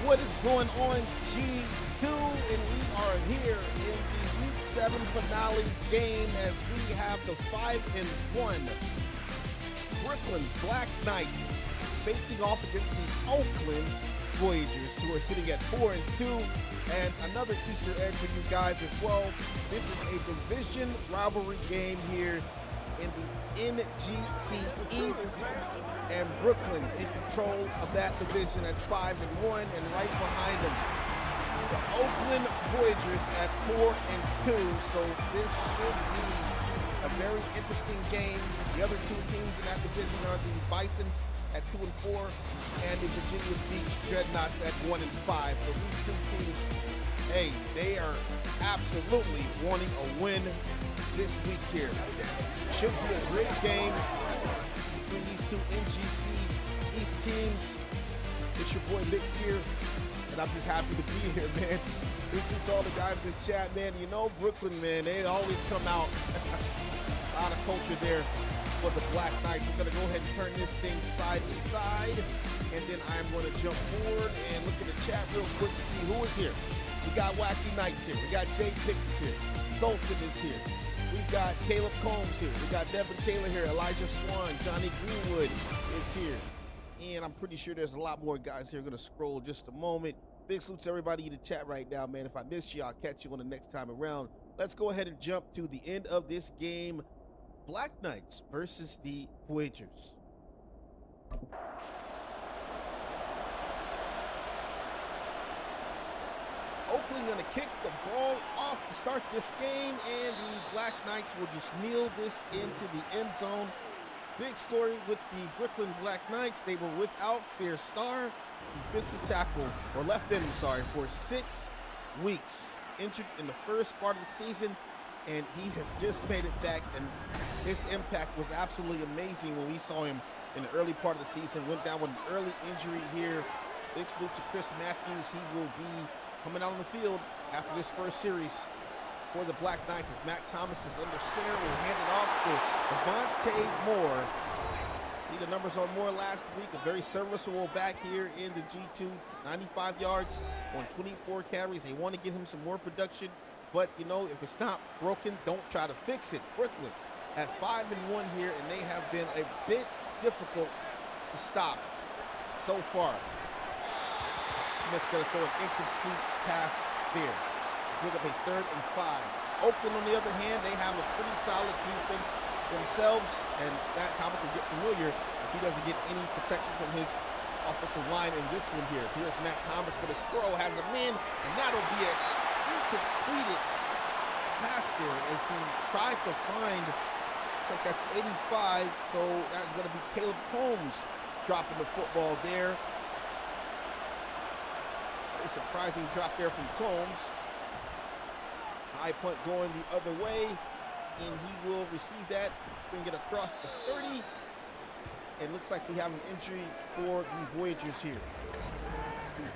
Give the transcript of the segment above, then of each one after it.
What is going on, G2? And we are here in the Week 7 finale game as we have the 5-1 Brooklyn Black Knights facing off against the Oakland Voyagers, who are sitting at 4-2. And another Easter egg for you guys as well. This is a division rivalry game here in the NGC East, and Brooklyn in control of that division at 5-1, and right behind them, the Oakland Voyagers at 4-2. So this should be a very interesting game. The other two teams in that division are the Bisons at 2-4, and the Virginia Beach Dreadnoughts at 1-5. So these two teams, hey, they are absolutely wanting a win this week here. Should be a great game between these two NGC East teams. It's your boy Mix here, and I'm just happy to be here, man. This is all the guys in the chat, man. You know, Brooklyn, man, they always come out. A lot of culture there for the Black Knights. I'm gonna go ahead and turn this thing side to side, and then I'm gonna jump forward and look at the chat real quick to see who is here. We got Wacky Knights here. We got Jay Pickens here. Sultan is here. We got Caleb Combs here. We got Devin Taylor here. Elijah Swan. Johnny Greenwood is here. And I'm pretty sure there's a lot more guys here. Going to scroll just a moment. Big salute to everybody in the chat right now, man. If I miss you, I'll catch you on the next time around. Let's go ahead and jump to the end of this game. Black Knights versus the Voyagers. Oakland going to kick the ball off to start this game, and the Black Knights will just kneel this into the end zone. Big story with the Brooklyn Black Knights. They were without their star defensive tackle, or left end, sorry, for 6 weeks. Injured in the first part of the season, and he has just made it back, and his impact was absolutely amazing when we saw him in the early part of the season. Went down with an early injury here. Big salute to Chris Matthews. He will be coming out on the field after this first series for the Black Knights as Matt Thomas is under center. We'll hand it off to Devontae Moore. See the numbers on Moore last week. A very serviceable back here in the G2. 95 yards on 24 carries. They want to get him some more production, but you know, if it's not broken, don't try to fix it. Brooklyn at 5-1 here, and they have been a bit difficult to stop so far. Smith going to throw an incomplete pass there. Bring up a 3rd and 5. Oakland, on the other hand, they have a pretty solid defense themselves, and Matt Thomas will get familiar if he doesn't get any protection from his offensive line in this one here. Here's Matt Thomas going to throw, has a man, and that'll be an incompleted pass there as he tried to find, looks like that's 85, so that's going to be Caleb Combs dropping the football there. Very surprising drop there from Combs. High punt going the other way, and he will receive that, bring it across the 30. It looks like we have an injury for the Voyagers here.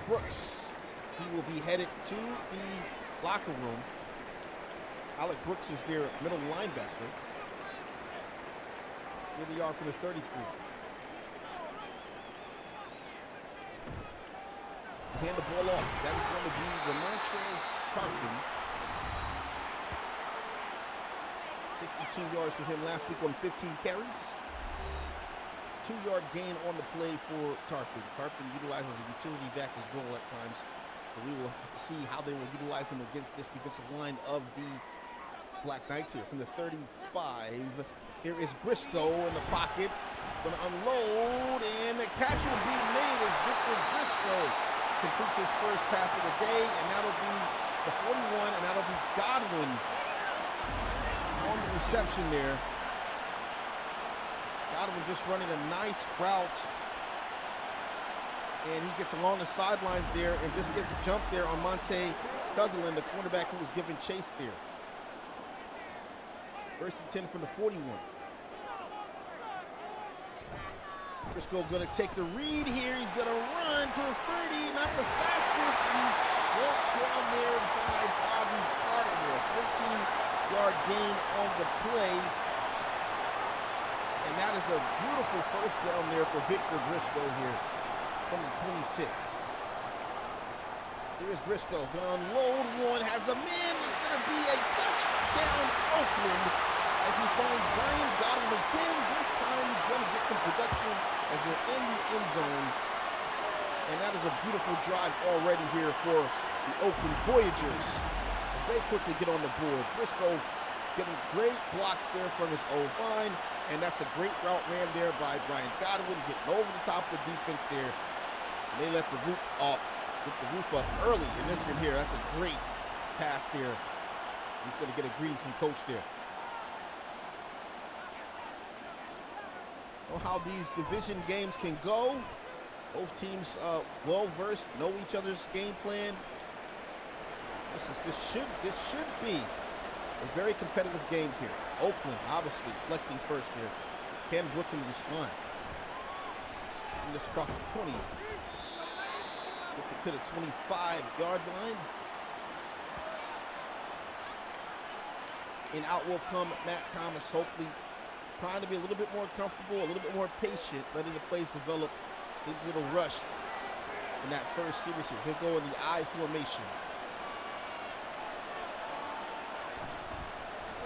Brooks, he will be headed to the locker room. Alec Brooks is their middle linebacker. Here they are for the 33. Hand the ball off. That is going to be Ramontrez Tarpon. 62 yards for him last week on 15 carries. 2-yard gain on the play for Tarpon. Tarpon utilized as a utility back as well at times. But we will have to see how they will utilize him against this defensive line of the Black Knights here. From the 35, here is Briscoe in the pocket. Going to unload, and the catch will be made as Victor Briscoe completes his first pass of the day, and that'll be the 41, and that'll be Godwin on the reception there. Godwin just running a nice route, and he gets along the sidelines there and just gets a jump there on Monte Sutherland, the cornerback who was given chase there. 1st and 10 from the 41. Briscoe going to take the read here. He's going to run to the 30, not the fastest, and he's walked down there by Bobby Carter here. 14-yard gain on the play. And that is a beautiful first down there for Victor Briscoe here from the 26. Here's Briscoe, gonna unload one, has a man. It's gonna be a touchdown, Oakland, as he finds Brian Godwin again. This time he's gonna get some production as they're in the end zone. And that is a beautiful drive already here for the Oakland Voyagers as they quickly get on the board. Briscoe getting great blocks there from his old line, and that's a great route ran there by Brian Godwin, getting over the top of the defense there. And they let the roof up early in this one here. That's a great pass there. He's going to get a greeting from coach there. Know how these division games can go. Both teams well-versed, know each other's game plan. This should be a very competitive game here. Oakland, obviously, flexing first here. Can Brooklyn respond? And just across the 20. Get to the 25-yard line. And out will come Matt Thomas, hopefully trying to be a little bit more comfortable, a little bit more patient, letting the plays develop. Seems a little rushed in that first series here. He'll go in the I formation.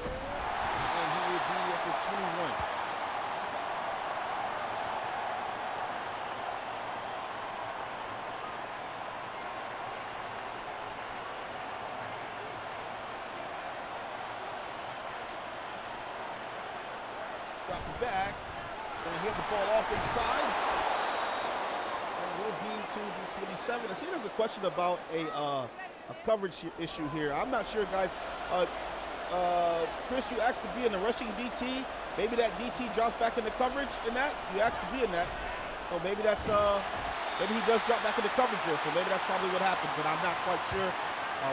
And he will be at the 21. Drop it back. Gonna hit the ball off inside. Will be to the 27. I see there's a question about a coverage issue here. I'm not sure, guys. Chris, you asked to be in the rushing DT. Maybe that DT drops back into coverage in that. You asked to be in that. So maybe that's maybe he does drop back into coverage there. So maybe that's probably what happened. But I'm not quite sure.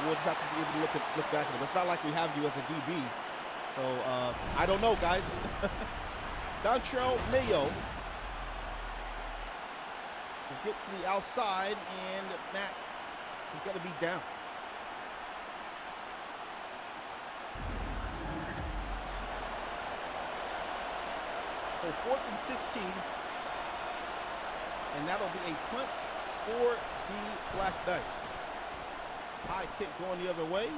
We'll just have to be able to look back at it. It's not like we have you as a DB. So I don't know, guys. Dontrell Mayo. Get to the outside, and Matt is going to be down. So 4th and 16, and that'll be a punt for the Black Knights. High kick going the other way.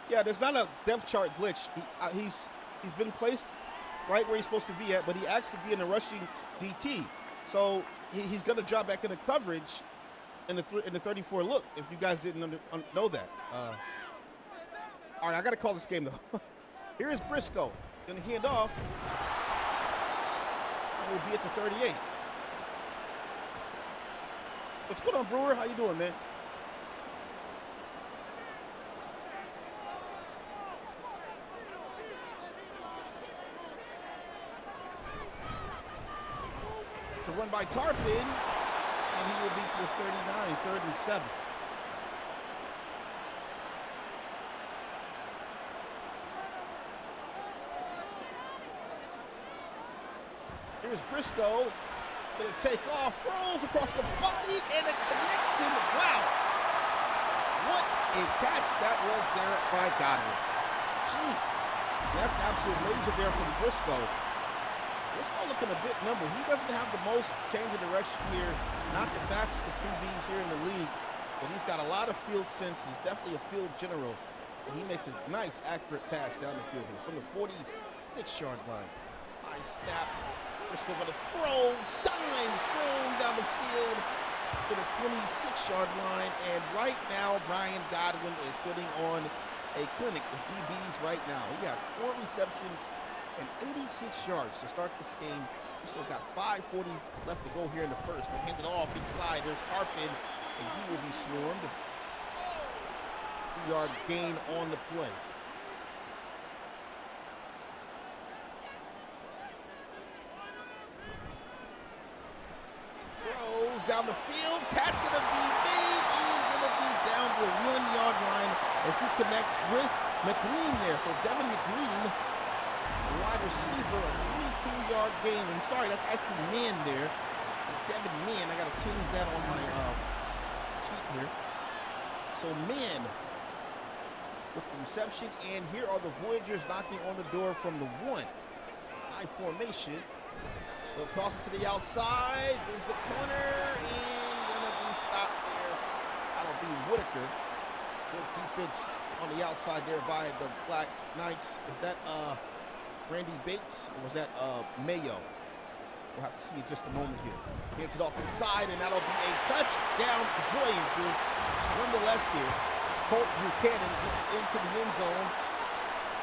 Yeah, there's not a depth chart glitch. He's been placed right where he's supposed to be at, but he asked to be in the rushing DT. So he's going to drop back into coverage in the 34 look, if you guys didn't know that. All right, I got to call this game, though. Here is Briscoe. Going to hand off. We'll be at the 38. What's going on, Brewer? How you doing, man? Run by Tarpin, and he will be to the 39, 3rd and 7. Here's Briscoe, gonna take off, throws across the body, and a connection. Wow, what a catch that was there by Godwin. Jeez, that's an absolute laser there from Briscoe. Briscoe looking a bit number. He doesn't have the most change of direction here. Not the fastest of QBs here in the league, but he's got a lot of field sense. He's definitely a field general, and he makes a nice, accurate pass down the field here from the 46-yard line. High snap. Briscoe going to throw down the field to the 26-yard line, and right now Brian Godwin is putting on a clinic with DBs right now. He has 4 receptions and 86 yards to start this game. We still got 5:40 left to go here in the first. They'll hand it off inside. There's Tarpin, and he will be swarmed. 3-yard gain on the play. Throws down the field. Catch gonna be made and gonna be down the 1-yard line as he connects with McLean there. So Devin McLean, wide receiver, a 22-yard gain. I'm sorry, that's actually man there. Devin Man. I got to change that on my sheet here. So man with the reception, and here are the Voyagers knocking on the door from the 1. High formation. He'll toss it to the outside, brings the corner, and gonna be stopped there. That'll be Whitaker. Good defense on the outside there by the Black Knights. Is that Randy Bates or was that Mayo? We'll have to see in just a moment here. Hands it off inside, and that'll be a touchdown. Voyagers. Nonetheless here, Colt Buchanan gets into the end zone.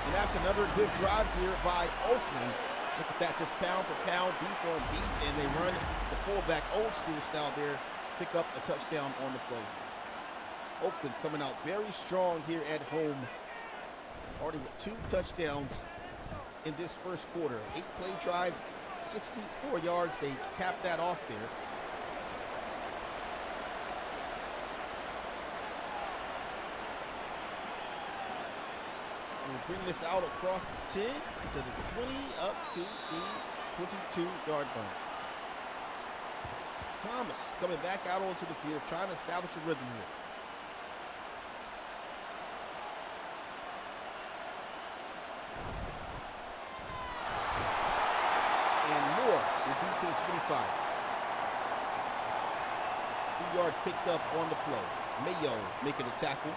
And that's another good drive here by Oakland. Look at that, just pound for pound, beef on beef, and they run the fullback old school style there, pick up a touchdown on the play. Oakland coming out very strong here at home. Already with 2 touchdowns in this first quarter. 8-play drive, 64 yards. They capped that off there. We'll bring this out across the 10 to the 20 up to the 22-yard line. Thomas coming back out onto the field, trying to establish a rhythm here. To the 25. 2-yard picked up on the play. Mayo making a tackle.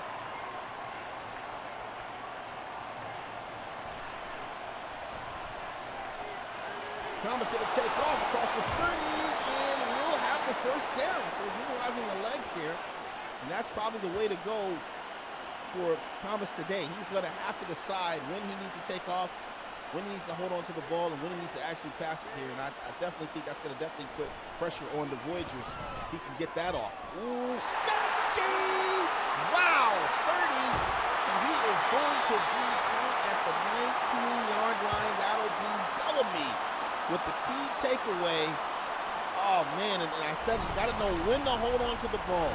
Thomas going to take off across the 30 and will have the first down. So utilizing the legs there. And that's probably the way to go for Thomas today. He's going to have to decide when he needs to take off, when he needs to hold on to the ball, and when he needs to actually pass it here. And I definitely think that's going to definitely put pressure on the Voyagers if he can get that off. Ooh, snatchy! Wow, 30. And he is going to be caught at the 19-yard line. That'll be Bellamy with the key takeaway. Oh, man, and I said you got to know when to hold on to the ball.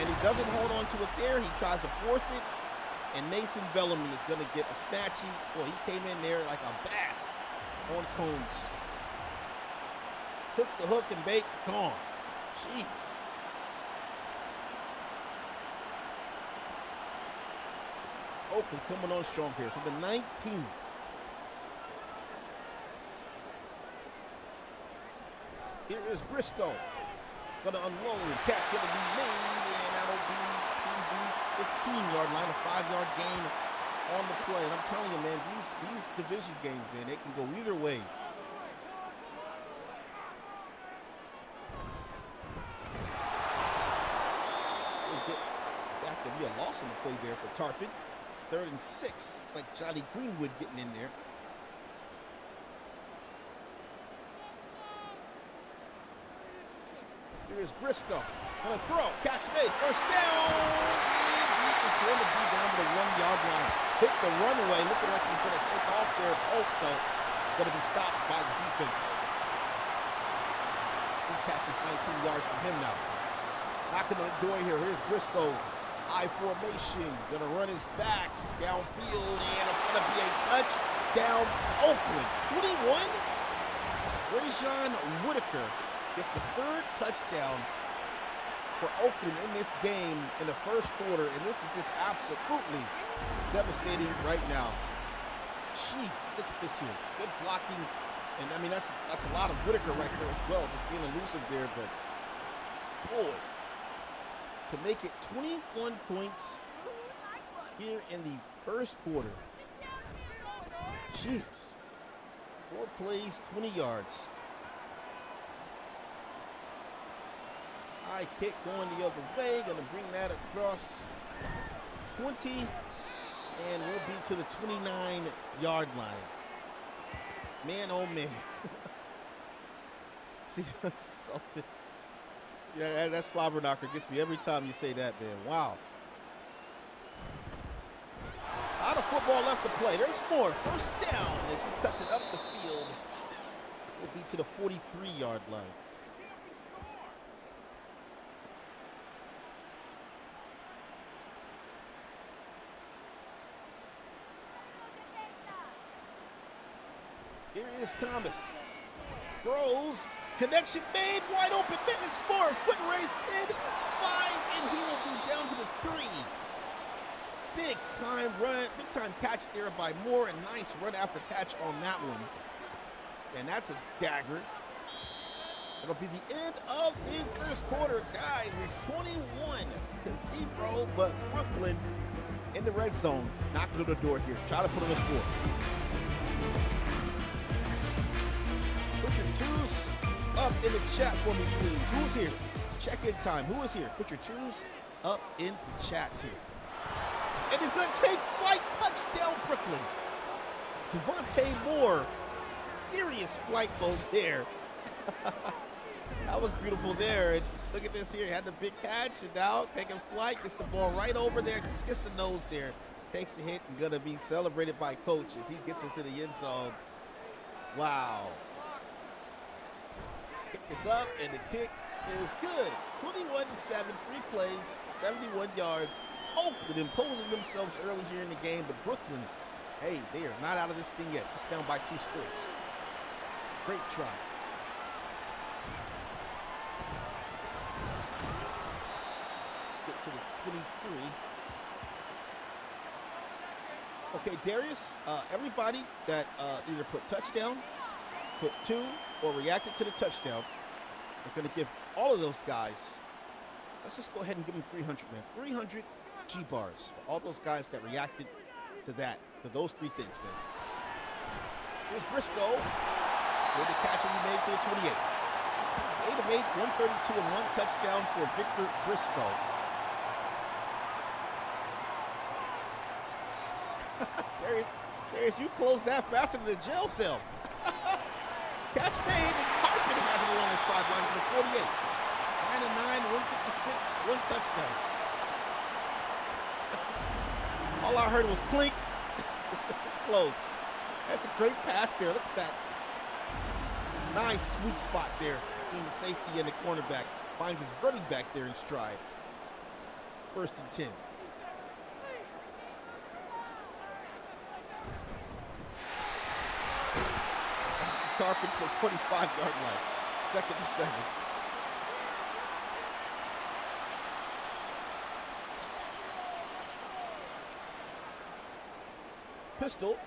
And he doesn't hold on to it there. He tries to force it. And Nathan Bellamy is going to get a snatchy. Well, he came in there like a bass on cones. Hook the hook and bait, gone. Jeez. Oakland coming on strong here from the 19. Here is Briscoe. Going to unload. Catch going to be made, and that'll be to the 15-yard line, a 5-yard gain on the play. And I'm telling you, man, these division games, man, they can go either way. We'll get back to be a loss on the play there for Tarpon. 3rd and 6. It's like Johnny Greenwood getting in there. Here's Briscoe. Gonna throw. Catch made. First down. He is going to be down to the 1-yard line. Hit the runway. Looking like he's going to take off there. Polk, though, going to be stopped by the defense. 3 catches, 19 yards for him now. Knocking on the door here. Here's Briscoe. I formation. Going to run his back downfield, and it's going to be a touchdown. Oakland. 21. Rajon Whitaker gets the 3rd touchdown for Oakland in this game in the first quarter, and this is just absolutely devastating right now. Jeez, look at this here. Good blocking, and I mean that's a lot of Whitaker right there as well, just being elusive there, but boy, to make it 21 points here in the first quarter. Jeez. 4 plays, 20 yards. High kick going the other way. Going to bring that across 20. And we'll be to the 29-yard line. Man, oh, man. See, something. Yeah, that slobber knocker gets me every time you say that, man. Wow. A lot of football left to play. There's more. First down as he cuts it up the field. We'll be to the 43-yard line. Here is Thomas. Throws. Connection made. Wide open. Minutes more. Foot race 10. 5. And he will be down to the 3. Big time run. Big time catch there by Moore. And nice run after catch on that one. And that's a dagger. It'll be the end of the first quarter, guys. It's 21-0, but Brooklyn in the red zone, knocking on the door here. Try to put on the score. Put your twos up in the chat for me, please. Who's here? Check-in time. Who is here? Put your twos up in the chat here. And he's going to take flight. Touchdown, Brooklyn. Devontae Moore. Serious flight mode there. That was beautiful there. And look at this here. He had the big catch, and now taking flight. Gets the ball right over there. Just gets the nose there. Takes the hit and going to be celebrated by coach as he gets into the end zone. Wow. Pick this up, and the kick is good. 21-7, 3 plays, 71 yards. Oakland imposing themselves early here in the game, but Brooklyn, hey, they are not out of this thing yet. Just down by 2 scores. Great try. Get to the 23. Okay, Darius, everybody that either put touchdown, put 2, or reacted to the touchdown, we're going to give all of those guys, let's just go ahead and give them 300, man. 300 G-bars for all those guys that reacted to that, to those 3 things, man. Here's Briscoe. Good the catch will be made to the 28. 8 of 8, 132 and 1 touchdown for Victor Briscoe. Darius, you closed that faster than the jail cell. Catch made, and Carpenter has it along the sideline for the 48. 9 of 9, 156, 1 touchdown. All I heard was clink. Closed. That's a great pass there. Look at that. Nice sweet spot there between the safety and the cornerback. Finds his running back there in stride. 1st and 10. Tarpon for 45-yard line. 2nd and 7. Pistol.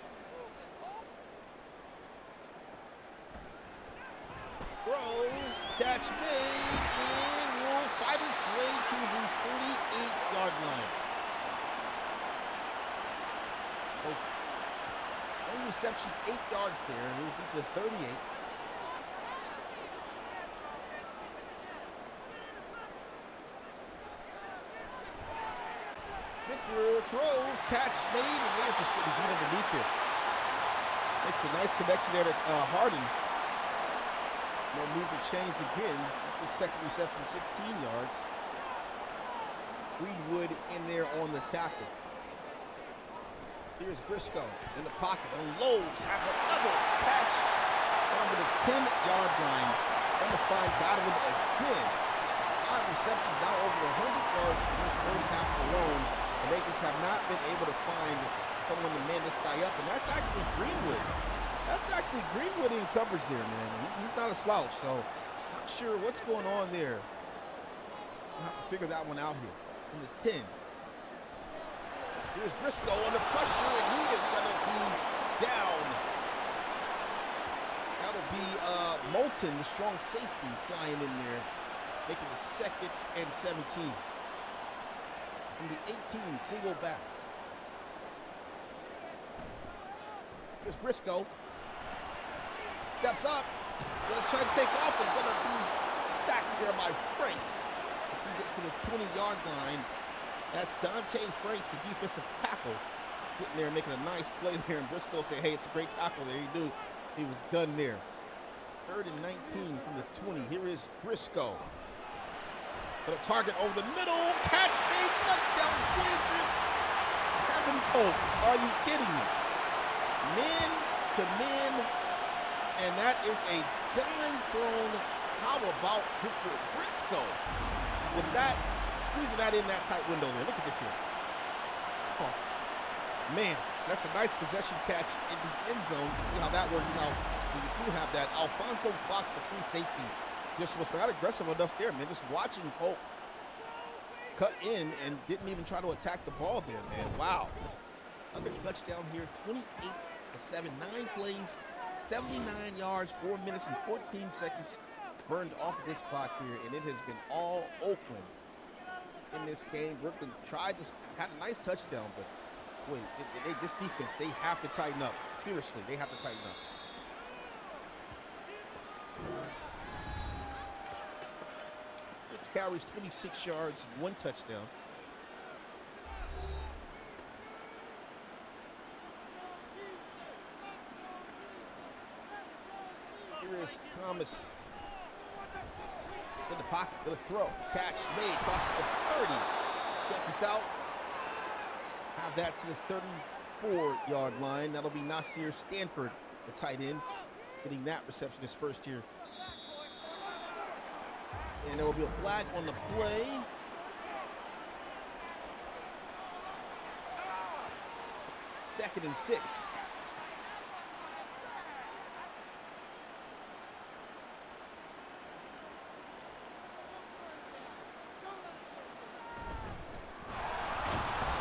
Throws, catch made, and will fight its way to the 48-yard line. Oh. One reception, 8 yards there, and it will be the 38. Victor throws, catch made, and they're just getting beat underneath it. Makes a nice connection there to Harden. They'll move the chains again. That's the 2nd reception, 16 yards. Greenwood in there on the tackle. Here's Briscoe in the pocket. Unloads, has another catch down to the 10-yard line. Going to find Godwin again. 5 receptions, now over 100 yards in this first half alone. And they just have not been able to find someone to man this guy up. And that's actually Greenwood. That's actually Greenwood in coverage there, man. He's not a slouch, so not sure what's going on there. We'll have to figure that one out here. From the 10. Here's Briscoe under pressure, and he is going to be down. That'll be Moulton, the strong safety, flying in there, making the 2nd and 17. From the 18, single back. Here's Briscoe. Steps up. Gonna try to take off, but gonna be sacked there by Franks. As he gets to the 20-yard line. That's Dante Franks, the defensive tackle, getting there and making a nice play there. And Briscoe say, hey, it's a great tackle there. He knew he was done there. 3rd and 19 from the 20. Here is Briscoe. Got a target over the middle. Catch made, touchdown, Voyagers. Kevin Pope, are you kidding me? Men to men, and that is a dime thrown. How about Victor Briscoe? With that, squeezing that in that tight window there. Look at this here. Oh, man, that's a nice possession catch in the end zone. You see how that works out when you do have that. Alfonso blocks the free safety. Just was not aggressive enough there, man. Just watching Pope cut in and didn't even try to attack the ball there, man. Wow. Another touchdown here, 28-7, 9 plays, 79 yards, 4 minutes and 14 seconds burned off of this clock here, and it has been all Oakland in this game. Brooklyn had a nice touchdown, but wait, this defense, they have to tighten up. Seriously, they have to tighten up. Six carries, 26 yards, 1 touchdown. Here is Thomas in the pocket, gonna throw. Catch made, crosses the 30. Stretches out. Have that to the 34-yard line. That'll be Nasir Stanford, the tight end, getting that reception his first year. And there will be a flag on the play. Second and 6.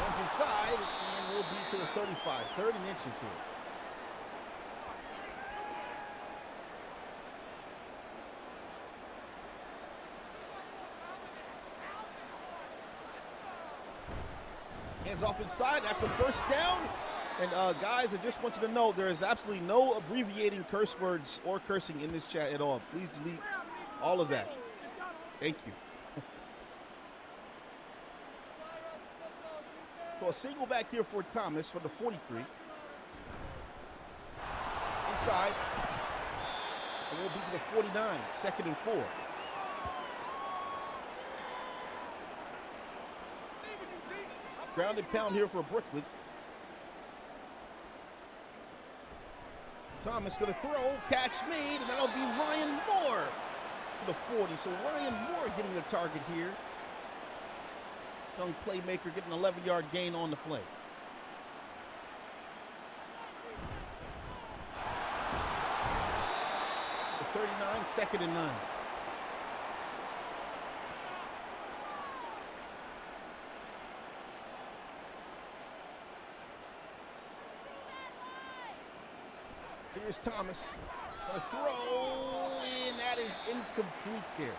One's inside, and we'll be to the 35. 30 inches here. Hands off inside. That's a first down. And guys, I just want you to know there is absolutely no abbreviating curse words or cursing in this chat at all. Please delete all of that. Thank you. So a single back here for Thomas for the 43. Inside. And we'll be to the 49. Second and 4. Ground and pound here for Brooklyn. Thomas gonna throw, catch made, and that'll be Ryan Moore to the 40. So Ryan Moore getting the target here. Young playmaker getting an 11-yard gain on the play. The 39, second and 9. Here's Thomas. A throw, and that is incomplete there.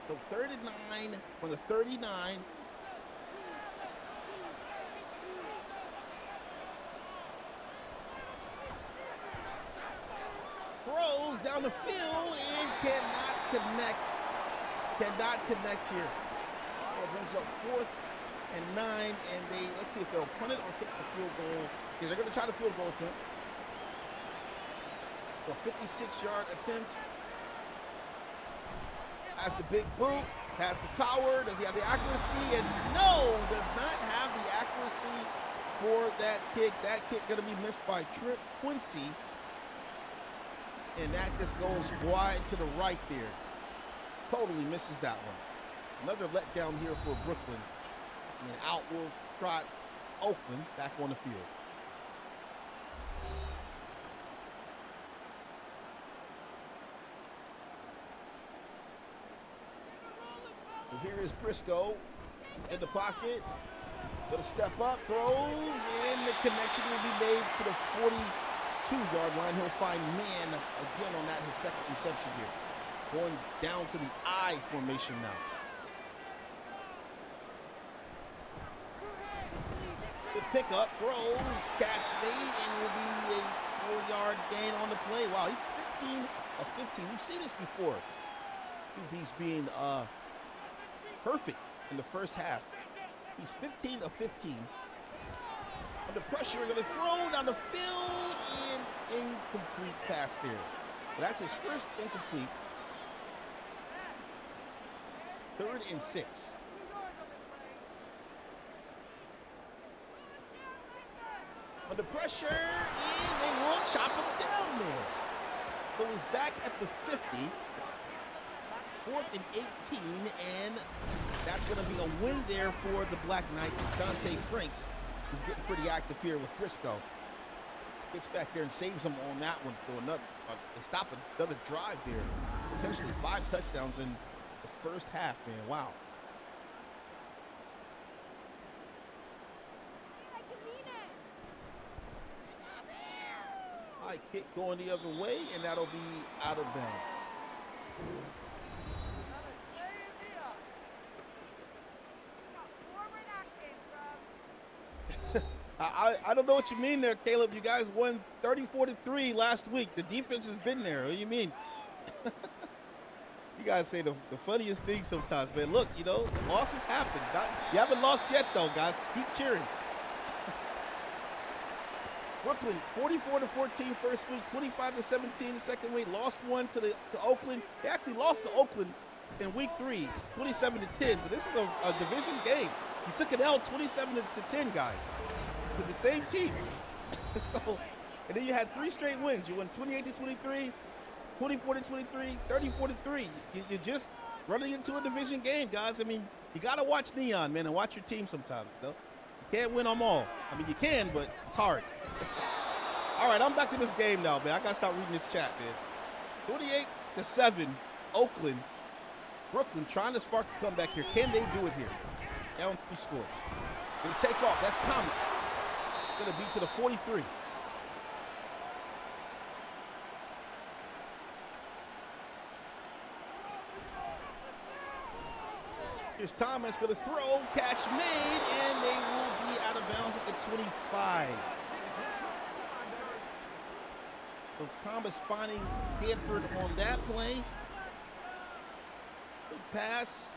So 39 for the 39. Throws down the field and cannot connect. Cannot connect here. Well, brings up 4th and 9, and let's see if they'll punt it or kick the field goal. Okay, they're going to try the field goal attempt. The 56-yard attempt. Has the big boot, has the power, does he have the accuracy? And no, does not have the accuracy for that kick. That kick going to be missed by Trent Quincy. And that just goes wide to the right there. Totally misses that one. Another letdown here for Brooklyn. And out will trot Oakland back on the field. And here is Briscoe in the pocket. Gonna step up, throws, and the connection will be made to the 42-yard line. He'll find man again on that, his second reception here. Going down to the I formation now. The pickup, throws, catch made, and will be a 4-yard gain on the play. Wow, he's 15 of 15. We've seen this before. He's being perfect in the first half. He's 15 of 15. Under pressure, gonna throw down the field, and incomplete pass there. That's his first incomplete. 3rd and 6. Under pressure, and they will chop him down there. So he's back at the 50. 4th and 18, and that's going to be a win there for the Black Knights. It's Dante Franks who's getting pretty active here with Briscoe. Gets back there and saves them on that one for another. They stop another drive there. Potentially 5 touchdowns in the first half, man. Wow. High kick going the other way, and that'll be out of bounds. I don't know what you mean there, Caleb. You guys won 34-3 last week. The defense has been there. What do you mean? You guys say the funniest things sometimes, man. Look, you know, losses happen. You haven't lost yet, though, guys. Keep cheering. Brooklyn, 44-14 first week, 25-17 the second week. Lost one to Oakland. They actually lost to Oakland in week 3, 27-10. So this is a division game. You took an L 27-10, guys, to the same team. So, and then you had 3 straight wins. You won 28-23, 24-23, 34-3. You're just running into a division game, guys. I mean, you got to watch Neon, man, and watch your team sometimes, you know? You can't win them all. I mean, you can, but it's hard. All right, I'm back to this game now, man. I got to start reading this chat, man. 28-7, Oakland. Brooklyn trying to spark a comeback here. Can they do it here? Down 3 scores. Gonna take off. That's Thomas. Gonna be to the 43. Here's Thomas, gonna throw, catch made, and they will be out of bounds at the 25. So Thomas finding Stanford on that play. Good pass.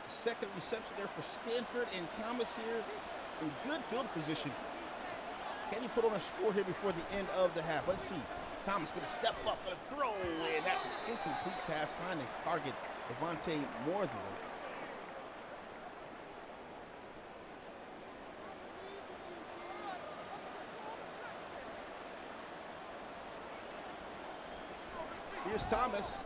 Second reception there for Stanford, and Thomas here in good field position. Can he put on a score here before the end of the half? Let's see. Thomas going to step up, going to throw, and that's an incomplete pass trying to target Devontae Morther. Here's Thomas.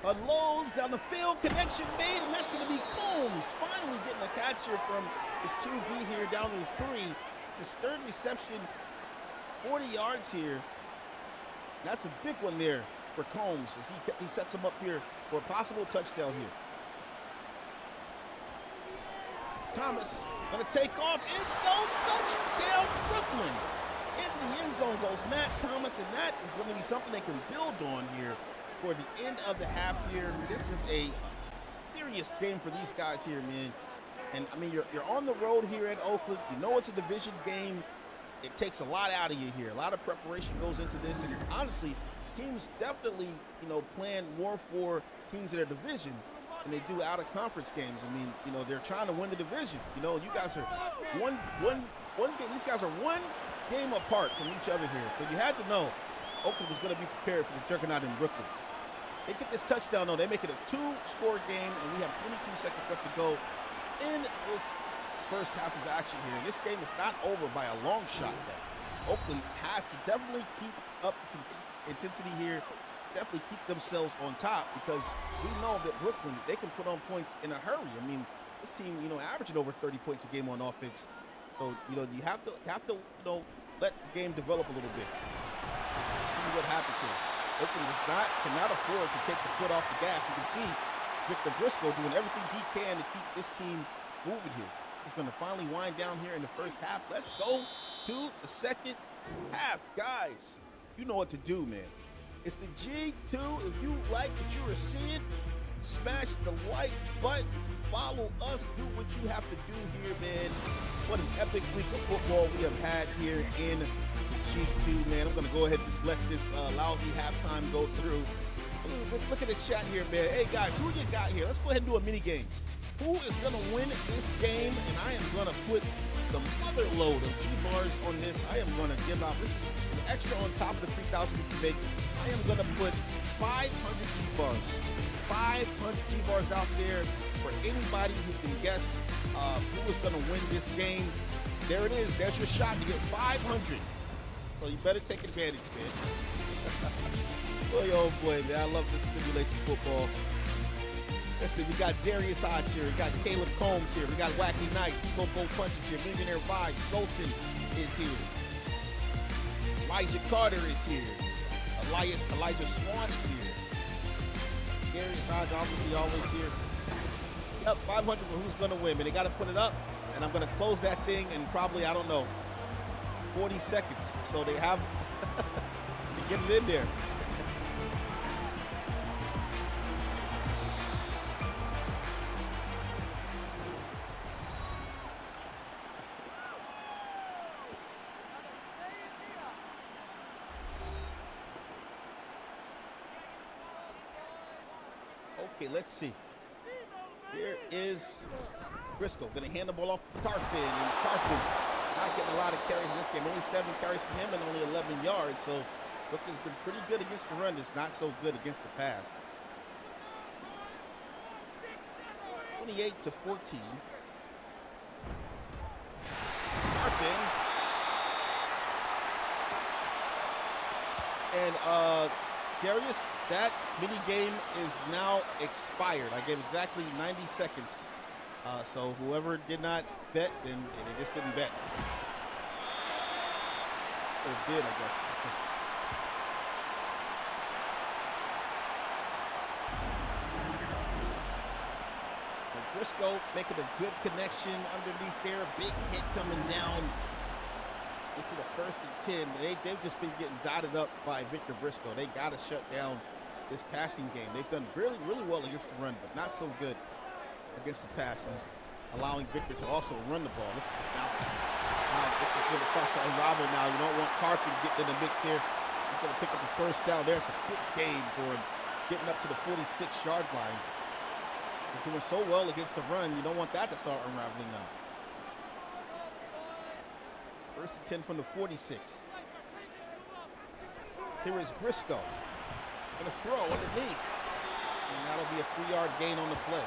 Unloads down the field, connection made, and that's going to be Combs finally getting a catch here from his QB here down to the 3. It's his 3rd reception, 40 yards here. That's a big one there for Combs as he sets him up here for a possible touchdown here. Thomas going to take off, end zone, touchdown, Brooklyn. Into the end zone goes Matt Thomas, and that is going to be something they can build on here for the end of the half here. This is a serious game for these guys here, man. And I mean, you're on the road here at Oakland. You know it's a division game. It takes a lot out of you here. A lot of preparation goes into this, and honestly, teams definitely, you know, plan more for teams in their division than they do out of conference games. I mean, you know, they're trying to win the division. You know, you guys are one game. These guys are one game apart from each other here. So you had to know Oakland was going to be prepared for the juggernaut in Brooklyn. They get this touchdown, though. They make it a 2-score game, and we have 22 seconds left to go in this first half of action here. This game is not over by a long shot, though. Oakland has to definitely keep up intensity here, definitely keep themselves on top, because we know that Brooklyn, they can put on points in a hurry. I mean, this team, you know, averaging over 30 points a game on offense. So, you know, you have to, you know, let the game develop a little bit. See what happens here. Oakland cannot afford to take the foot off the gas. You can see Victor Briscoe doing everything he can to keep this team moving here. He's going to finally wind down here in the first half. Let's go to the second half. Guys, you know what to do, man. It's the G2. If you like what you are seeing, smash the like button. Follow us. Do what you have to do here, man. What an epic week of football we have had here in the G2, man. I'm going to go ahead and just let this lousy halftime go through. Look at the chat here, man. Hey, guys, who you got here? Let's go ahead and do a mini game. Who is going to win this game? And I am going to put the mother load of G-bars on this. I am going to give out, this is an extra on top of the 3,000 we can make. I am going to put 500 G-bars. 500 G-bars out there for anybody who can guess who is going to win this game. There it is. There's your shot to get 500. So you better take advantage, man. Boy, oh boy, man. I love this simulation football. Let's see, we got Darius Hodge here. We got Caleb Combs here. We got Wacky Knights, Scopo Punches here. Millionaire Vibe, Sultan is here. Elijah Carter is here. Elijah Swan is here. Darius Hodge, obviously, always here. Yep, 500 for who's going to win. And they got to put it up, and I'm going to close that thing in probably, I don't know, 40 seconds. So they have to get it in there. Okay, let's see. Here is Briscoe going to hand the ball off to Tarpin, and Tarpin not getting a lot of carries in this game. Only 7 carries for him and only 11 yards. So Brooklyn's been pretty good against the run, just not so good against the pass. 28-14. Tarpin. And Darius, that mini game is now expired. I gave exactly 90 seconds. So whoever did not bet, then they just didn't bet. Or did, I guess. Briscoe making a good connection underneath there. Big hit coming down into the 1st and 10. They've just been getting dotted up by Victor Briscoe. They got to shut down this passing game. They've done really, really well against the run, but not so good against the passing, allowing Victor to also run the ball. Look at this now. Now this is when it starts to unravel now. You don't want Tarkin getting in the mix here. He's going to pick up the 1st down. There's a big gain for him, getting up to the 46-yard line. They're doing so well against the run, you don't want that to start unraveling now. 1st and 10 from the 46. Here is Briscoe. Going to throw underneath. And that'll be a 3-yard gain on the play.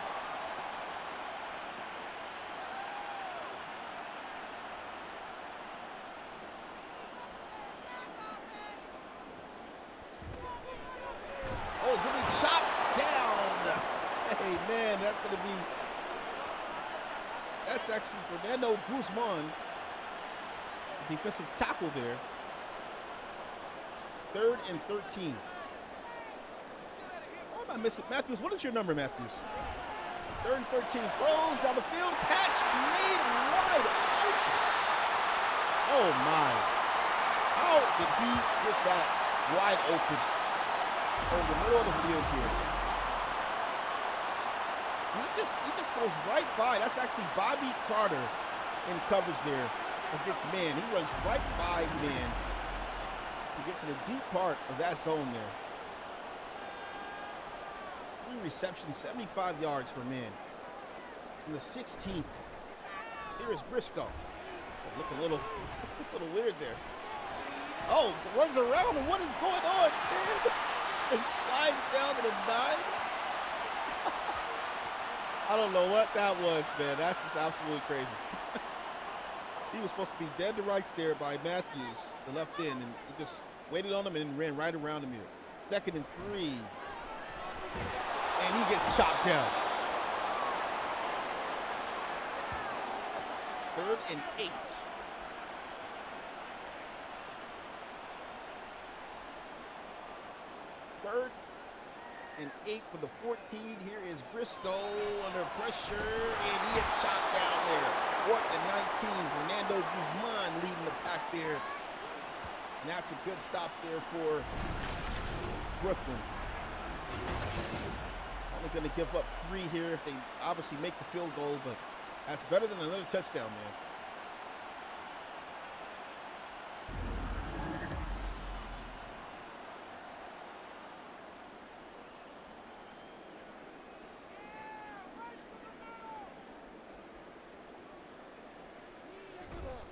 Oh, it's going to be chopped down. Hey, man, that's going to be... That's actually Fernando Guzman. Defensive tackle there. 3rd and 13. Why am I missing? Matthews, what is your number, Matthews? 3rd and 13. Throws down the field. Catch made wide open. Oh, my. How did he get that wide open over the middle of the field here? He just goes right by. That's actually Bobby Carter in coverage there against man. He runs right by man. He gets in the deep part of that zone there. 3 receptions, 75 yards for man. In the 16th. Here is Briscoe. Look a little weird there. Oh, runs around and what is going on? And slides down to the 9. I don't know what that was, man. That's just absolutely crazy. He was supposed to be dead to rights there by Matthews, the left end, and he just waited on him and then ran right around him here. 2nd and 3. And he gets chopped down. 3rd and 8. 3rd and 8 for the 14. Here is Briscoe under pressure, and he gets chopped down there. 4th and 19. Fernando Guzman leading the pack there. And that's a good stop there for Brooklyn. Only going to give up 3 here if they obviously make the field goal, but that's better than another touchdown, man.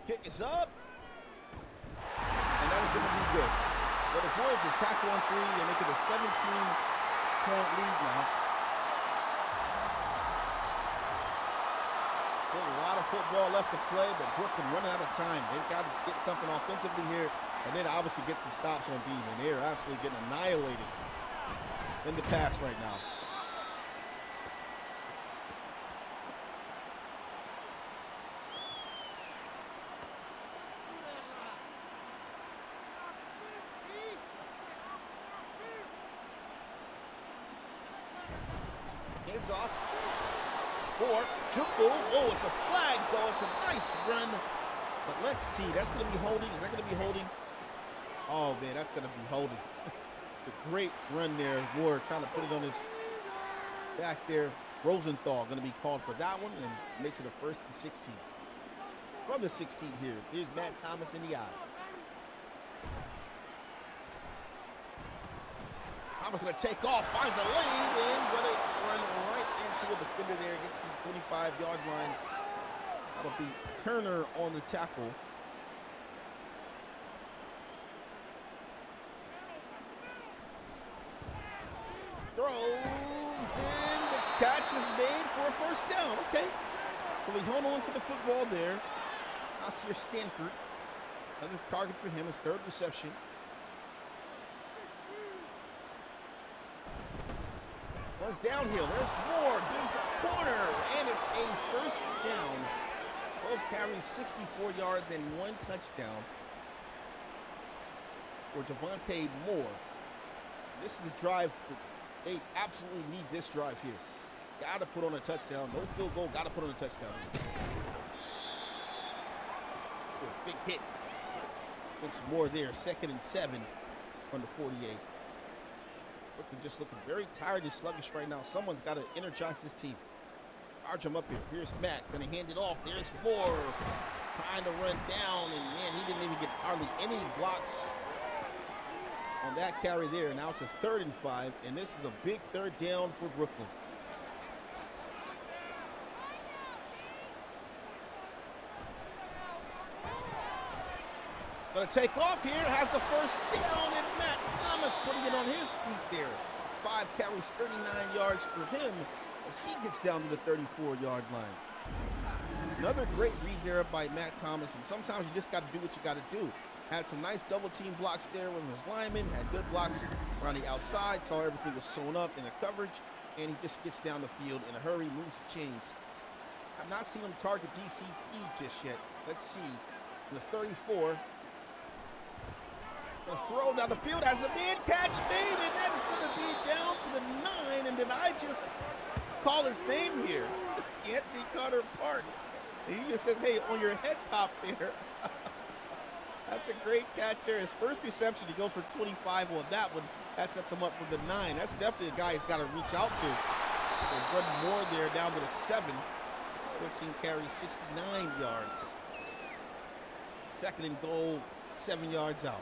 Kick is up. And that is going to be good. Well, the Voyagers tackle on 3. They make it a 17-point lead now. Still a lot of football left to play, but Brooklyn running out of time. They've got to get something offensively here, and then obviously get some stops on D. And they're absolutely getting annihilated in the pass right now. Hands off. 4, juke move. Oh, it's a flag, though. It's a nice run. But let's see. That's going to be holding. Is that going to be holding? Oh, man, that's going to be holding. A great run there. Ward trying to put it on his back there. Rosenthal going to be called for that one and makes it a 1st and 16. From the 16 here. Here's Matt Thomas in the eye. Thomas going to take off, finds a lane, and going to run right into a defender there against the 25-yard line. That'll be Turner on the tackle. Throws in, the catch is made for a 1st down. Okay, so we hold on to the football there. Nasir Stanford, another target for him, his 3rd reception. Runs downhill, there's more, gives the corner, and it's a 1st down. 12 carries, 64 yards, and 1 touchdown for Devontae Moore. This is the drive that they absolutely need this drive here. Got to put on a touchdown. No field goal, got to put on a touchdown. A big hit. Get some more there. 2nd and 7 on the 48. Just looking very tired and sluggish right now. Someone's got to energize this team. Charge him up here. Here's Matt. Going to hand it off. There's Moore. Trying to run down. And, man, he didn't even get hardly any blocks on that carry there. Now it's a 3rd and 5. And this is a big 3rd down for Brooklyn. Going to take off here, has the 1st down, and Matt Thomas putting it on his feet there. 5 carries, 39 yards for him as he gets down to the 34-yard line. Another great read there by Matt Thomas, and sometimes you just got to do what you got to do. Had some nice double-team blocks there with his lineman, had good blocks around the outside, saw everything was sewn up in the coverage, and he just gets down the field in a hurry, moves the chains. I've not seen him target DCP just yet. Let's see. The 34. A throw down the field, has a man-catch made, and that is going to be down to the 9. And did I just call his name here? Anthony Carter Park. And he just says, hey, on your head top there. That's a great catch there. His 1st reception, he goes for 25 on that one. That sets him up for the 9. That's definitely a guy he's got to reach out to. Run more there down to the 7. 14 carries, 69 yards. 2nd and goal, 7 yards out.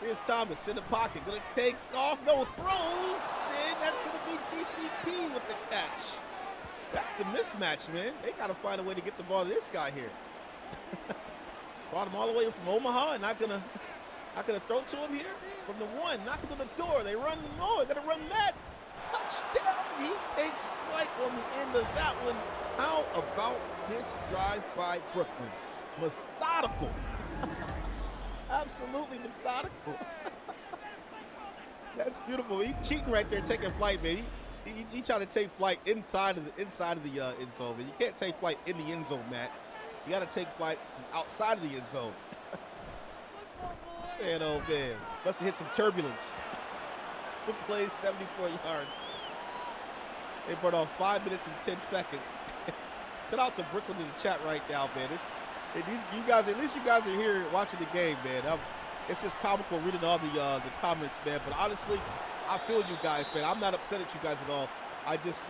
Here's Thomas in the pocket, gonna take off, no throws, and that's gonna be DCP with the catch. That's the mismatch, man. They gotta find a way to get the ball to this guy here. Brought him all the way from Omaha and not gonna throw to him here. From the 1, knocking on the door, they run, no, they're gonna run that. Touchdown, he takes flight on the end of that one. How about this drive by Brooklyn? Methodical. Absolutely methodical. That's beautiful. He's cheating right there, taking flight, man. He trying to take flight inside of the end zone, man. You can't take flight in the end zone, Matt. You got to take flight from outside of the end zone. Man, oh man, must have hit some turbulence. Good plays, 74 yards. They burned off 5 minutes and 10 seconds. Shout out to Brooklyn in the chat right now, man. At least you guys are here watching the game, man. It's just comical reading all the comments, man. But honestly, I feel you guys, man. I'm not upset at you guys at all. I just,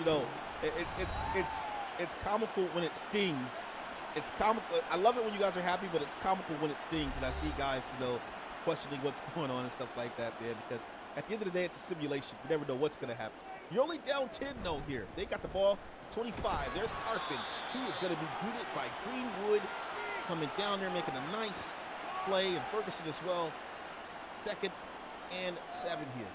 it's comical when it stings. It's comical. I love it when you guys are happy, but it's comical when it stings. And I see guys, questioning what's going on and stuff like that, man. Because at the end of the day, it's a simulation. You never know what's going to happen. You're only down 10, though, here. They got the ball. 25. There's Tarpin. He is going to be greeted by Greenwood. Coming down there, making a nice play, and Ferguson as well. 2nd and 7 here.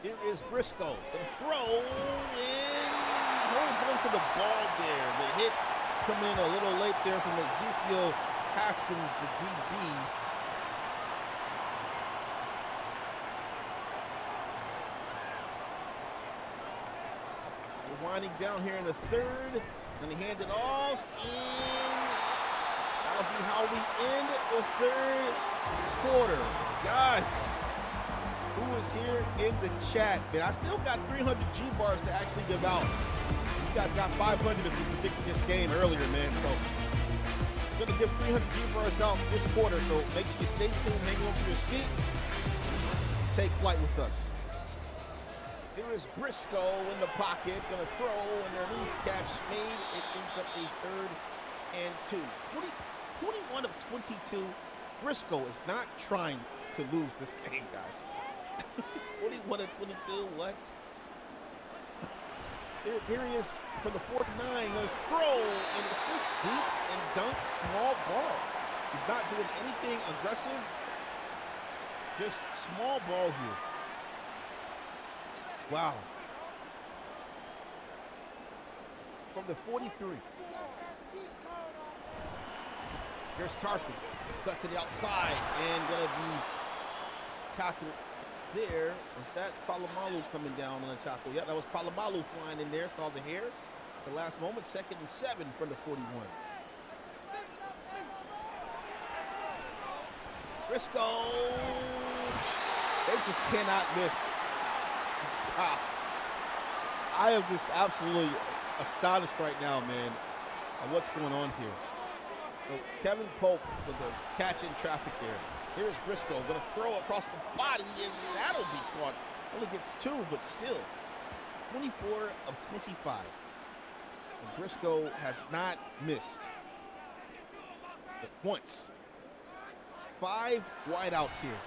Here is Briscoe. Gonna throw and holds onto the ball there. The hit coming in a little late there from Ezekiel Haskins, the DB. Winding down here in the 3rd, and he handed off, and that That'll be how we end the third quarter. Guys, who is here in the chat? Man, I still got 300 G-bars to actually give out. You guys got 500 if you predicted this game earlier, man. So I'm going to give 300 G-bars out this quarter. So make sure you stay tuned, hang on to your seat. Take flight with us. Here is Briscoe in the pocket, gonna throw underneath, catch made. It ends up a 3rd and 2. 21 of 22. Briscoe is not trying to lose this game, guys. 21 of 22, what? Here he is for the 49, gonna throw, and it's just deep and dunk, small ball. He's not doing anything aggressive, just small ball here. Wow. From the 43. Here's Tarpon. Cut to the outside and gonna be tackled there. Is that Palomalu coming down on the tackle? Yeah, that was Palomalu flying in there. Saw the hair. The last moment, 2nd and 7 from the 41. Briscoe. They just cannot miss. I am just absolutely astonished right now, man, at what's going on here. So Kevin Pope with the catch in traffic there. Here's Briscoe, gonna throw across the body, and that'll be caught. Only gets 2, but still, 24 of 25. And Briscoe has not missed but once. 5 wideouts here.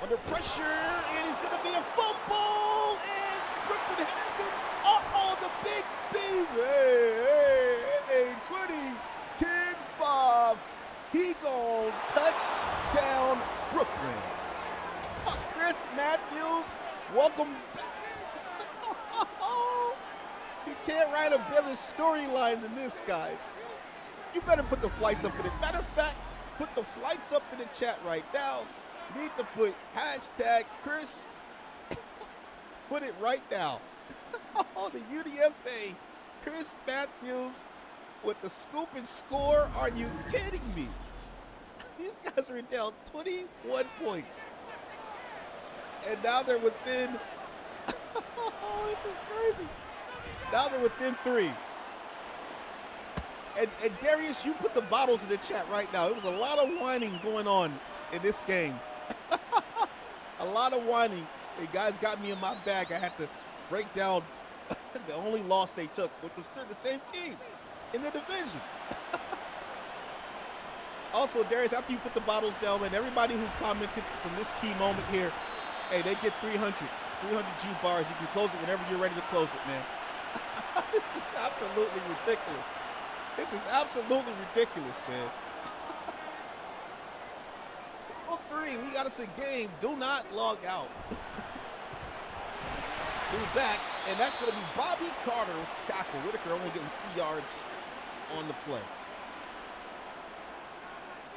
Under pressure, and it's gonna be a fumble, and Brooklyn has it up on the big hey, 20, 10, 5. He gone touchdown Brooklyn. Chris Matthews, welcome back. You can't write a better storyline than this, guys. You better put the flights up in it. Matter of fact, put the flights up in the chat right now. You need to put hashtag Chris. Put it right now. The UDFA, Chris Matthews with the scoop and score. Are you kidding me? These guys are down 21 points. And now they're within, this is crazy. Now they're within 3. And Darius, you put the bottles in the chat right now. It was a lot of whining going on in this game. A lot of whining. The guys got me in my bag. I had to break down the only loss they took, which was still the same team in the division. Also, Darius, after you put the bottles down, man, everybody who commented from this key moment here, hey, they get 300 G-bars. You can close it whenever you're ready to close it, man. This is absolutely ridiculous. This is absolutely ridiculous, man. On 3, we got us a game. Do not log out. Move back, and that's going to be Bobby Carter tackle. Whitaker only getting 3 yards on the play.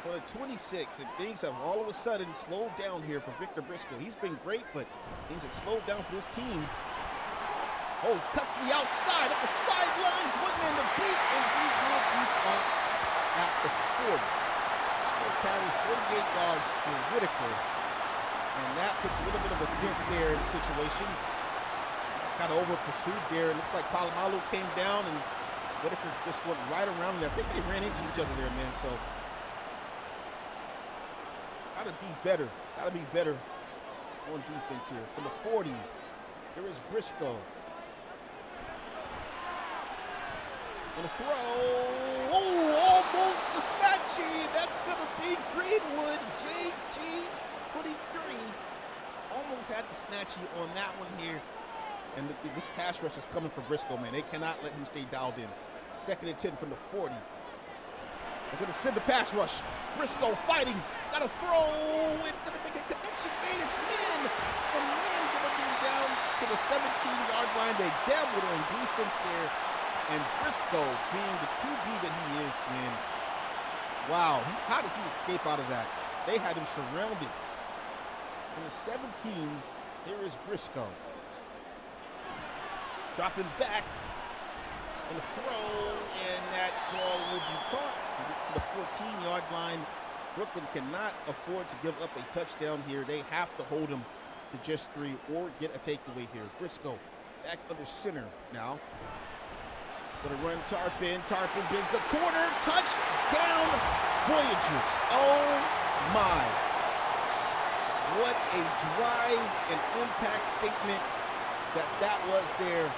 On a 26, and things have all of a sudden slowed down here for Victor Briscoe. He's been great, but things have slowed down for this team. Oh, cuts to the outside, up the sidelines, one man to beat, and he will be caught at the 40. It carries 38 yards for Whitaker, and that puts a little bit of a dent there in the situation. Just kind of over-pursued there. It looks like Palomalu came down, and Whitaker just went right around him. I think they ran into each other there, man, so gotta be better. Gotta be better on defense here. From the 40, here is Briscoe. Gonna throw. Oh, almost a snatchy. That's gonna be Greenwood. JG23 almost had the snatchy on that one here. And this pass rush is coming for Briscoe, man. They cannot let him stay dialed in. 2nd and 10 from the 40. They're gonna send the pass rush. Briscoe fighting. Gotta throw. It's gonna make a connection made. It's in. The man gonna be down to the 17-yard line. They gambled on defense there. And Briscoe, being the QB that he is, man, wow, how did he escape out of that? They had him surrounded. From the 17, here is Briscoe. Dropping back, and a throw, and that ball will be caught He gets to the 14-yard line. Brooklyn cannot afford to give up a touchdown here. They have to hold him to just 3 or get a takeaway here. Briscoe back under center now. Gonna run Tarpin. Tarpin bends the corner. Touchdown, Voyagers. Oh my. What a drive and impact statement that was there.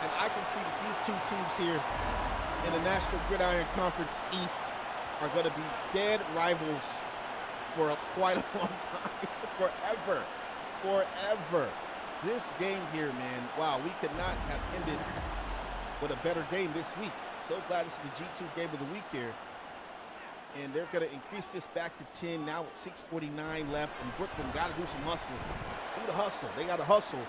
And I can see that these two teams here in the National Gridiron Conference East are going to be dead rivals for quite a long time. Forever. This game here, man, wow, we could not have ended with a better game this week. So glad this is the G2 game of the week here. And they're going to increase this back to 10 now with 6:49 left. And Brooklyn got to do some hustling. Do the hustle. They got to hustle.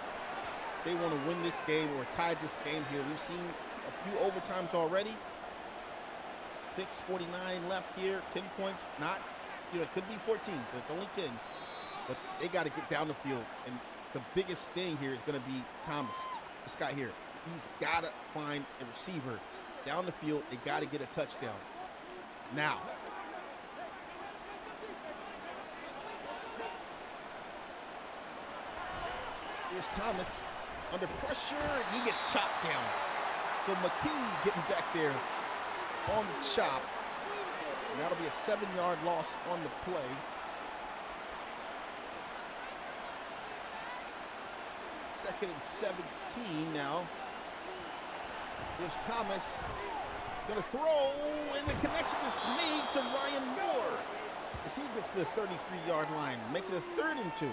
They want to win this game or tie this game here. We've seen a few overtimes already. 6:49 left here. 10 points. Not, it could be 14, so it's only 10. But they got to get down the field. And the biggest thing here is going to be Thomas, this guy here. He's got to find a receiver down the field. They got to get a touchdown. Now. Here's Thomas under pressure, and he gets chopped down. So McKee getting back there on the chop. And that'll be a 7-yard loss on the play. Second and 17 now. Here's Thomas. Gonna throw, and the connection is made to Ryan Moore as he gets to the 33-yard line. Makes it a 3rd and 2.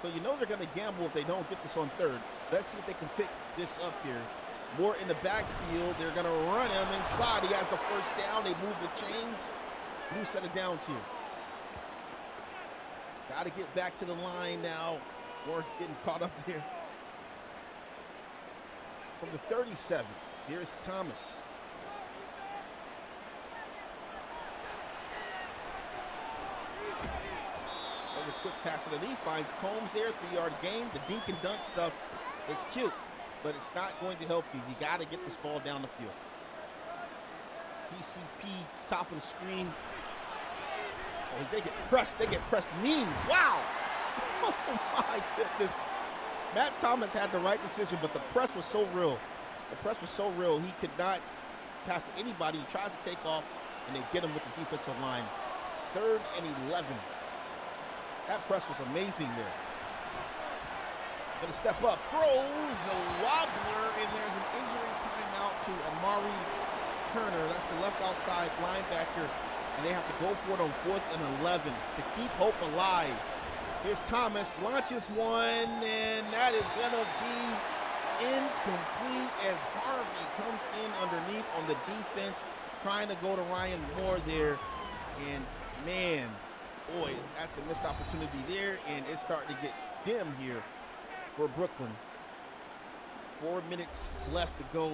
So you know they're going to gamble if they don't get this on 3rd. Let's see if they can pick this up here. Moore in the backfield. They're going to run him inside. He has the first down. They move the chains. New set of downs here. Got to get back to the line now. Moore getting caught up there. From the 37, here's Thomas. Quick pass to the knee, finds Combs there, 3-yard gain. The dink and dunk stuff, it's cute, but it's not going to help you. You got to get this ball down the field. DCP, top of the screen. Oh, they get pressed mean. Wow. Oh my goodness. Matt Thomas had the right decision, but the press was so real. He could not pass to anybody. He tries to take off, and they get him with the defensive line. 3rd and 11. That press was amazing there. Gonna step up, throws a wobbler, and there's an injury timeout to Amari Turner. That's the left outside linebacker, and they have to go for it on 4th and 11 to keep hope alive. Here's Thomas, launches one, and that is gonna be incomplete as Harvey comes in underneath on the defense, trying to go to Ryan Moore there, and man, boy, that's a missed opportunity there, and it's starting to get dim here for Brooklyn. 4 minutes left to go.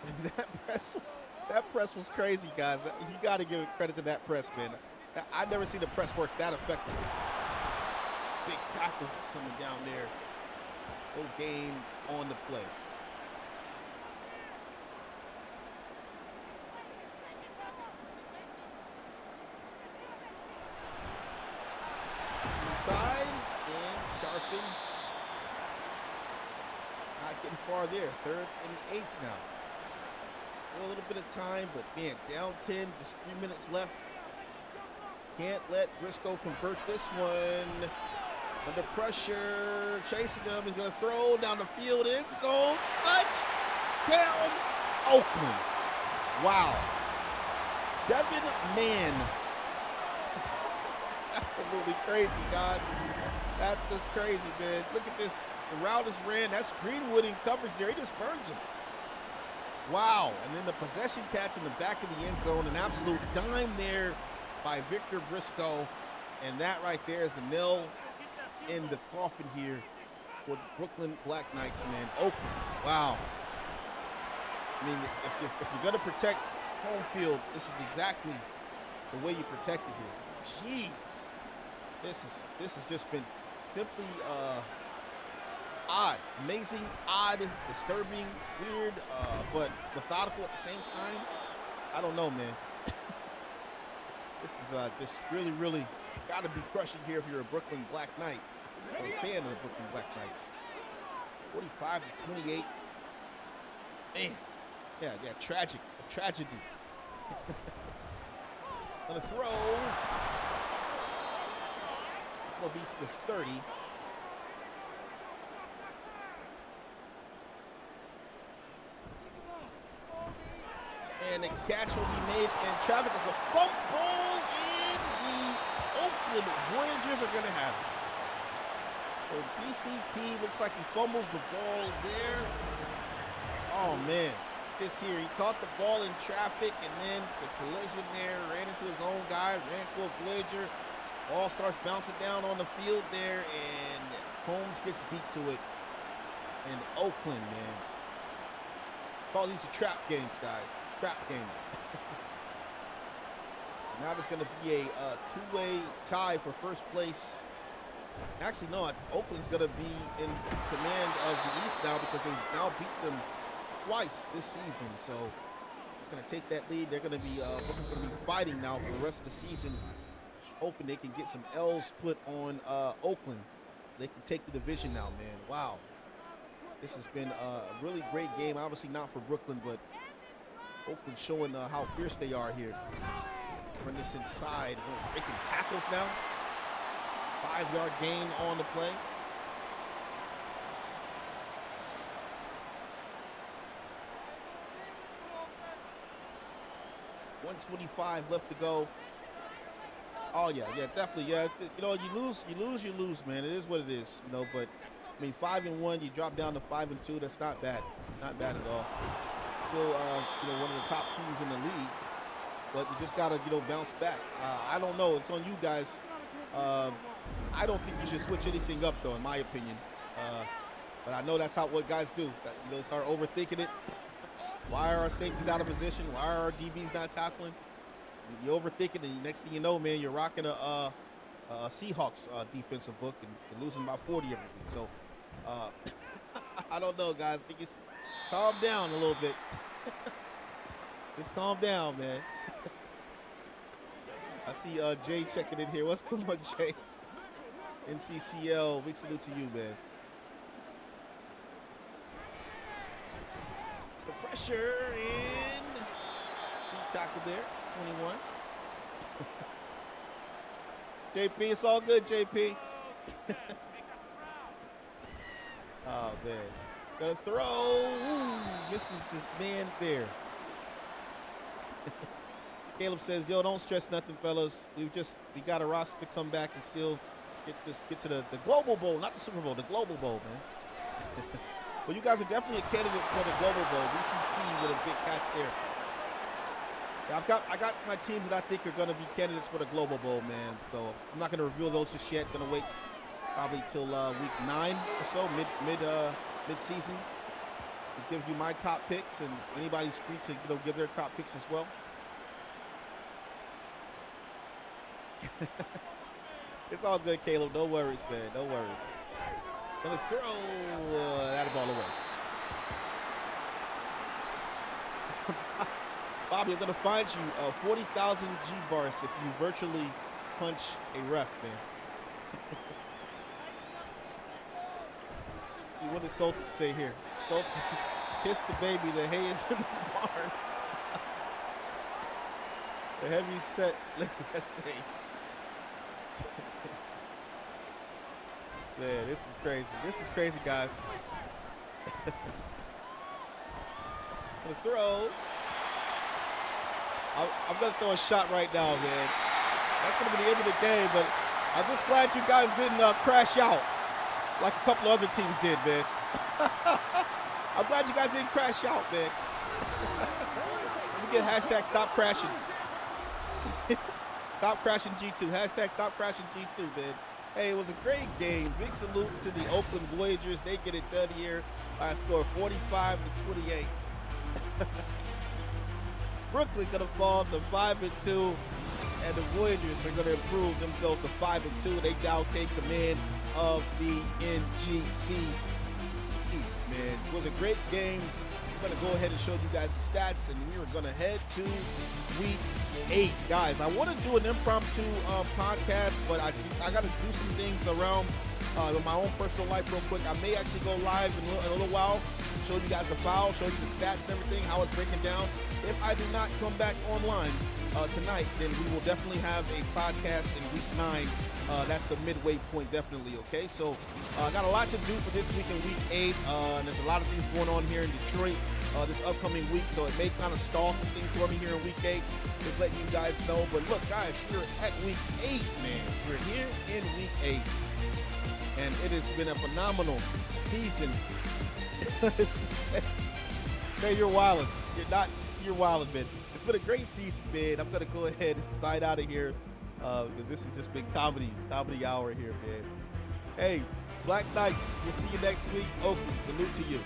And that press was crazy, guys. You got to give credit to that press, man. I've never seen the press work that effectively. Big tackle coming down there. No gain on the play. Inside, and Tarpin not getting far there. 3rd and 8 now. Still a little bit of time, but man, down 10, just 3 minutes left. Can't let Briscoe convert this one. Under pressure, chasing them. He's going to throw down the field, end zone. Touchdown, Oakland. Wow. Devin Mann. Absolutely crazy, guys. That's just crazy, man. Look at this. The route is ran. That's Greenwood in coverage there. He just burns him. Wow. And then the possession catch in the back of the end zone. An absolute dime there by Victor Briscoe. And that right there is the nail in the coffin here for the Brooklyn Black Knights, man. Oakland. Wow. I mean, if you're going to protect home field, this is exactly the way you protect it here. Jeez, this has just been simply odd, amazing, odd, disturbing, weird, but methodical at the same time. I don't know, man. This is just really got to be crushing here if you're a Brooklyn Black Knight or a fan of the Brooklyn Black Knights. 45-28. Man, yeah, tragic, a tragedy. Gonna throw. That'll be the 30. And the catch will be made in traffic. It's a fumble, and the Oakland Voyagers are gonna have it. So DCP looks like he fumbles the ball there. Oh man, this here, he caught the ball in traffic, and then the collision there, ran into his own guy, ran into a Voyager. Ball starts bouncing down on the field there, and Holmes gets beat to it. And Oakland, man. Call these are trap games, guys. Trap games. Now there's going to be a two-way tie for first place. Actually, no, Oakland's going to be in command of the East now because they've now beat them twice this season. So they're going to take that lead. They're going to be, Brooklyn's going to be fighting now for the rest of the season, hoping they can get some L's put on Oakland. They can take the division now, man. Wow. This has been a really great game. Obviously not for Brooklyn, but Oakland showing how fierce they are here. Run this inside. Making tackles now. 5-yard gain on the play. .125 left to go. Oh yeah, definitely. Yeah, you know, you lose, man. It is what it is, you know. But I mean, 5-1, you drop down to 5-2. That's not bad, not bad at all. Still, you know, one of the top teams in the league. But you just gotta, you know, bounce back. I don't know. It's on you guys. I don't think you should switch anything up, though, in my opinion. But I know that's what guys do. You know, start overthinking it. Why are our safeties out of position? Why are our DBs not tackling? You overthink it, and the next thing you know, man, you're rocking a Seahawks defensive book and you're losing by 40 every week. So, I don't know, guys. I think it's calm down a little bit. Just calm down, man. I see Jay checking in here. What's going on, Jay? NCCL, big salute to you, man. The pressure in. He tackled there, 21. JP, it's all good, JP. Oh, man. Gonna throw. Ooh, misses his man there. Caleb says, yo, don't stress nothing, fellas. We got a roster to come back and still get to the Global Bowl, not the Super Bowl, the Global Bowl, man. Well, you guys are definitely a candidate for the Global Bowl. DCP with a big catch there. Yeah, I got my teams that I think are going to be candidates for the Global Bowl, man. So I'm not going to reveal those just yet. Going to wait probably till week 9 or so, mid-season, to give you my top picks, and anybody's free to, you know, give their top picks as well. It's all good, Caleb. No worries, man. No worries. Gonna throw that ball away. Bobby, I'm gonna find you 40,000 G-bars if you virtually punch a ref, man. What does Sultan say here? Sultan, kiss the baby. The hay is in the barn. The heavy set. Let's say. Man, this is crazy. This is crazy, guys. The throw. I'm going to throw a shot right now, man. That's going to be the end of the game, but I'm just glad you guys didn't crash out like a couple other teams did, man. I'm glad you guys didn't crash out, man. Let me get hashtag stop crashing. Stop crashing G2. Hashtag stop crashing G2, man. Hey, it was a great game. Big salute to the Oakland Voyagers. They get it done here by a score of 45-28. Brooklyn gonna fall to 5-2, and the Voyagers are gonna improve themselves to 5-2. They now take command of the NGC East, man. It was a great game. going to go ahead and show you guys the stats, and we are going to head to week 8. Guys, I want to do an impromptu podcast, but I got to do some things around in my own personal life real quick. I may actually go live in a little while, show you guys the file, show you the stats and everything, how it's breaking down. If I do not come back online tonight, then we will definitely have a podcast in week 9. That's the midway point, definitely, okay? So I got a lot to do for this week in week 8, and there's a lot of things going on here in Detroit this upcoming week, so it may kind of stall some things for me here in week 8, just letting you guys know. But look, guys, we're at week 8, man. We're here in week 8, and it has been a phenomenal season. Man, you're wildin'. You're wildin', man. It's been a great season, man. I'm going to go ahead and slide out of here. Because this has just been comedy hour here, man. Hey, Black Knights, we'll see you next week. Oakland, salute to you.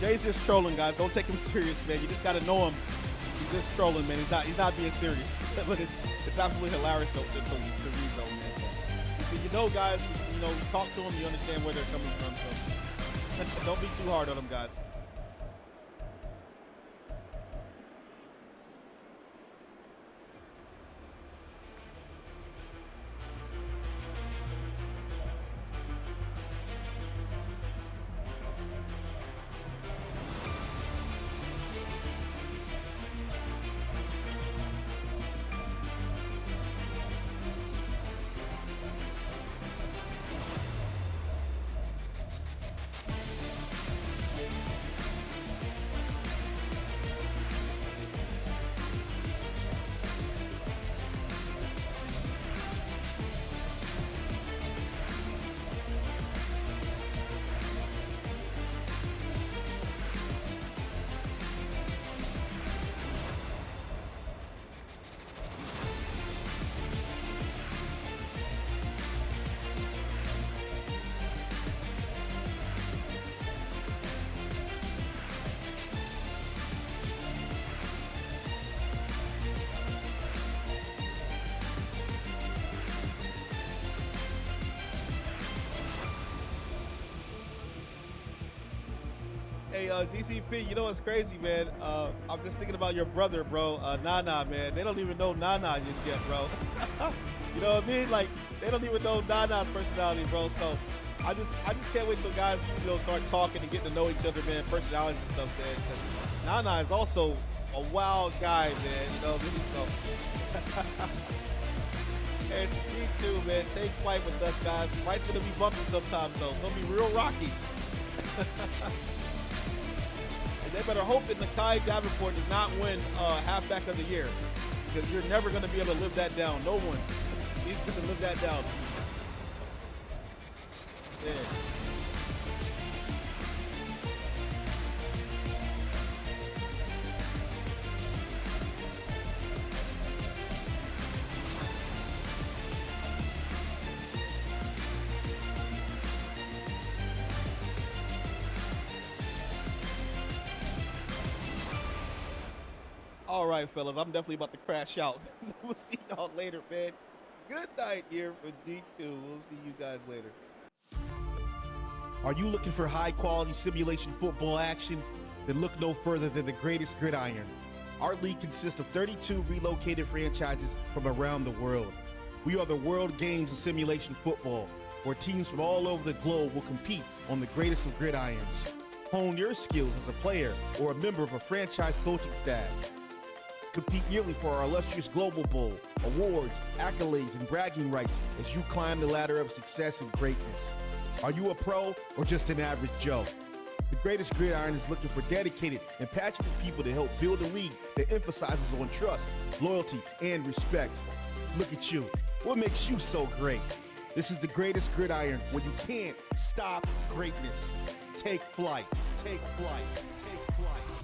Jay's just trolling, guys. Don't take him serious, man. You just gotta know him. He's just trolling, man. He's not being serious. But it's absolutely hilarious to read, though, man. But you know, guys, you talk to them, you understand where they're coming from. So don't be too hard on them, guys. Hey, DCP, you know what's crazy, man? I'm just thinking about your brother, bro, Nana, man. They don't even know Nana just yet, bro. You know what I mean? Like, they don't even know Nana's personality, bro. So I just can't wait till guys, start talking and getting to know each other, man, personalities and stuff, man. 'Cause Nana is also a wild guy, man. You know what I mean? So, hey, it's G2, man. Take flight with us, guys. Flight's gonna be bumpy sometimes, though. It's gonna be real rocky. They better hope that Nakai Davenport does not win halfback of the year, because you're never going to be able to live that down. No one. He's going to live that down. Yeah. All right, fellas, I'm definitely about to crash out. We'll see y'all later, man. Good night here for G2. We'll see you guys later. Are you looking for high-quality simulation football action? Then look no further than the greatest gridiron. Our league consists of 32 relocated franchises from around the world. We are the World Games of Simulation Football, where teams from all over the globe will compete on the greatest of gridirons. Hone your skills as a player or a member of a franchise coaching staff. Compete yearly for our illustrious Global Bowl, awards, accolades, and bragging rights as you climb the ladder of success and greatness. Are you a pro or just an average Joe? The Greatest Gridiron is looking for dedicated and passionate people to help build a league that emphasizes on trust, loyalty, and respect. Look at you. What makes you so great? This is the greatest gridiron where you can't stop greatness. Take flight. Take flight. Take flight.